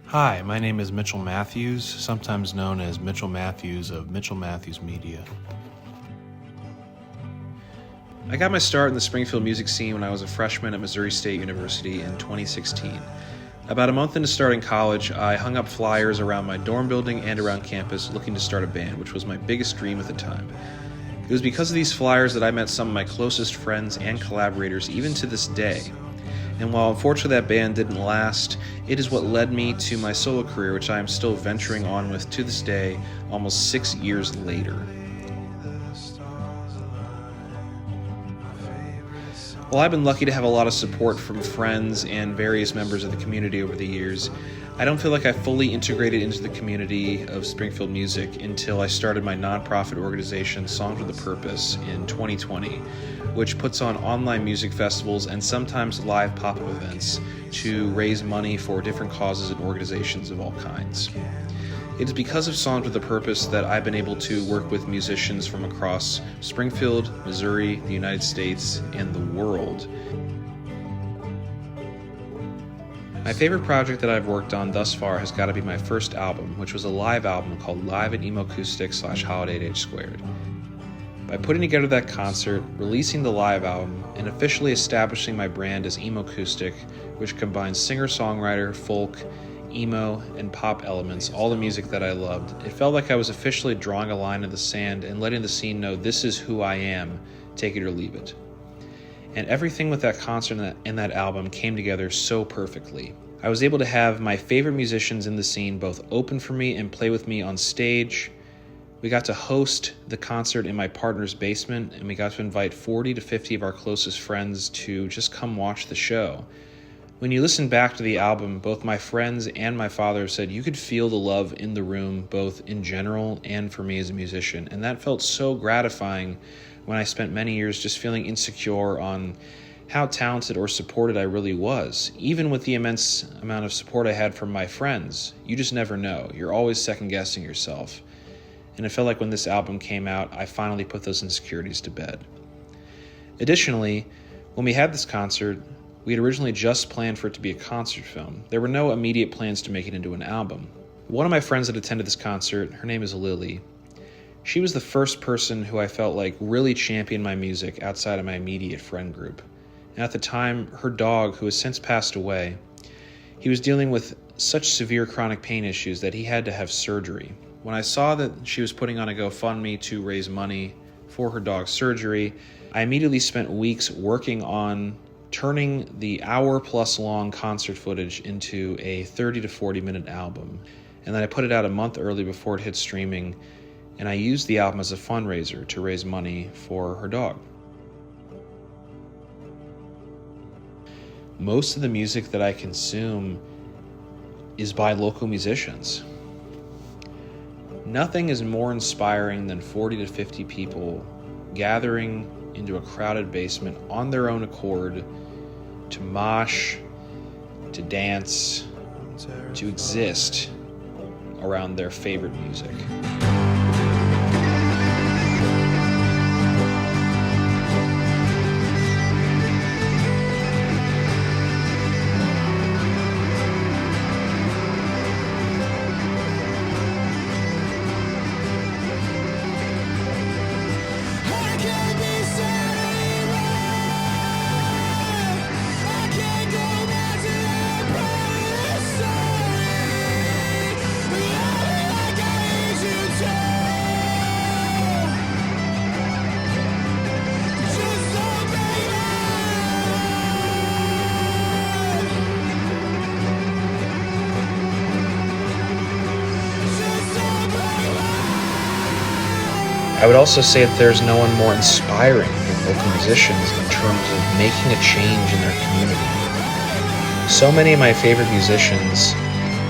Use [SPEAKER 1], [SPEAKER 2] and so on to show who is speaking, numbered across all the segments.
[SPEAKER 1] Hi, my name is Mitchell Matthews, sometimes known as Mitchell Matthews of Mitchell Matthews Media.
[SPEAKER 2] I got my start in the Springfield music scene when I was a freshman at Missouri State University in 2016. About a month into starting college, I hung up flyers around my dorm building and around campus looking to start a band, which was my biggest dream at the time. It was because of these flyers that I met some of my closest friends and collaborators even to this day. And while unfortunately that band didn't last, it is what led me to my solo career, which I am still venturing on with to this day, almost 6 years later. While I've been lucky to have a lot of support from friends and various members of the community over the years, I don't feel like I fully integrated into the community of Springfield music until I started my nonprofit organization, Songs with a Purpose, in 2020, which puts on online music festivals and sometimes live pop-up events to raise money for different causes and organizations of all kinds. It is because of Songs with a Purpose that I've been able to work with musicians from across Springfield, Missouri, the United States, and the world. My favorite project that I've worked on thus far has got to be my first album, which was a live album called Live at Emo Acoustic / Holiday at H Squared. By putting together that concert, releasing the live album, and officially establishing my brand as Emo Acoustic, which combines singer-songwriter, folk, emo, and pop elements, all the music that I loved, it felt like I was officially drawing a line in the sand and letting the scene know this is who I am, take it or leave it. And everything with that concert and that album came together so perfectly. I was able to have my favorite musicians in the scene both open for me and play with me on stage. We got to host the concert in my partner's basement, and we got to invite 40 to 50 of our closest friends to just come watch the show. When you listen back to the album, both my friends and my father said you could feel the love in the room, both in general and for me as a musician. And that felt so gratifying when I spent many years just feeling insecure on how talented or supported I really was. Even with the immense amount of support I had from my friends, you just never know. You're always second-guessing yourself. And it felt like when this album came out, I finally put those insecurities to bed. Additionally, when we had this concert, we had originally just planned for it to be a concert film. There were no immediate plans to make it into an album. One of my friends that attended this concert, her name is Lily. She was the first person who I felt like really championed my music outside of my immediate friend group. And at the time, her dog, who has since passed away, he was dealing with such severe chronic pain issues that he had to have surgery. When I saw that she was putting on a GoFundMe to raise money for her dog's surgery, I immediately spent weeks working on turning the hour-plus long concert footage into a 30 to 40-minute album. And then I put it out a month early before it hit streaming, and I used the album as a fundraiser to raise money for her dog. Most of the music that I consume is by local musicians. Nothing is more inspiring than 40 to 50 people gathering into a crowded basement on their own accord to mosh, to dance, to exist around their favorite music. I would also say that there's no one more inspiring than local musicians in terms of making a change in their community. So many of my favorite musicians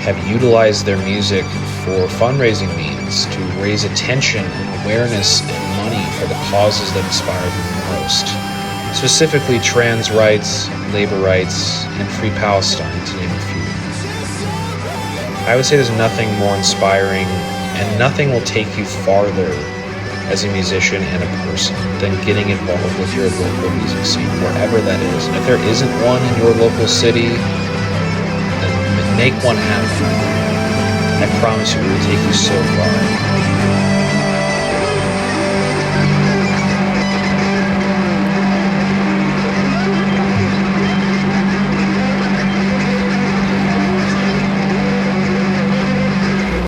[SPEAKER 2] have utilized their music for fundraising means to raise attention and awareness and money for the causes that inspire them the most. Specifically trans rights, labor rights, and free Palestine, to name a few. I would say there's nothing more inspiring, and nothing will take you farther as a musician and a person than getting involved with your local music scene, wherever that is. And if there isn't one in your local city, then make one happen. I promise you it will take you so far.